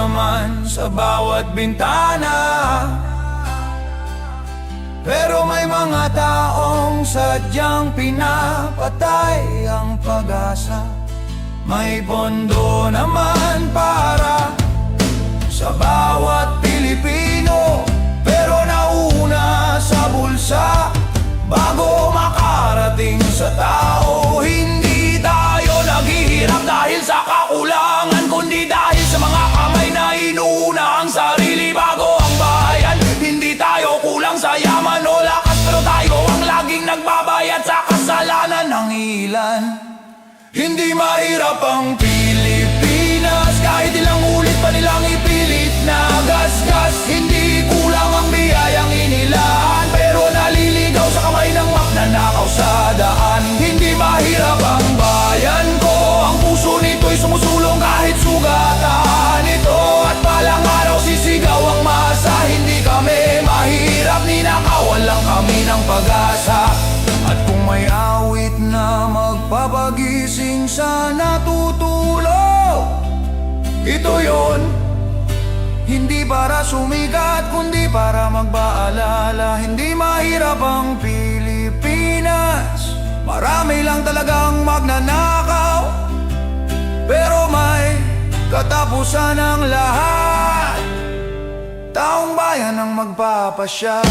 laman sa bawat bintana. Pero may mga taong sadyang pinapatay ang pag-asa. May pondo naman para sa bawat Pilipino, pero nauna sa bulsa bago makarating sa tao. Hindi tayo naghihirap dahil sa kakulangan, kundi dahil sa mga kamay na inuuna ang sarili bago ang bayan. Hindi tayo kulang sa yaman o lakas, pero tayo ang laging nagbabayad sa kasalanan ng ilan. Hindi mahirap ang Pilipinas, kahit ilang ulit pa nilang ipilit na gasgas. Hindi kulang ang biyayang inilaan, pero naliligaw sa kamay ng magnanakaw sa daan. Hindi mahirap ang bayan ko, ang puso nito'y sumusulong kahit sugatan ito. At balang araw sisigaw ang masa, hindi kami mahirap, ninakawan lang kami ng pag-asa. At kung may awit na magpapagising sa natutulog, ito yon. Hindi para sumikat, kundi para magbaalala. Hindi mahirap ang Pilipinas, marami lang talagang magnanakaw, pero may katapusan ng lahat. Taong bayan ang magpapasya.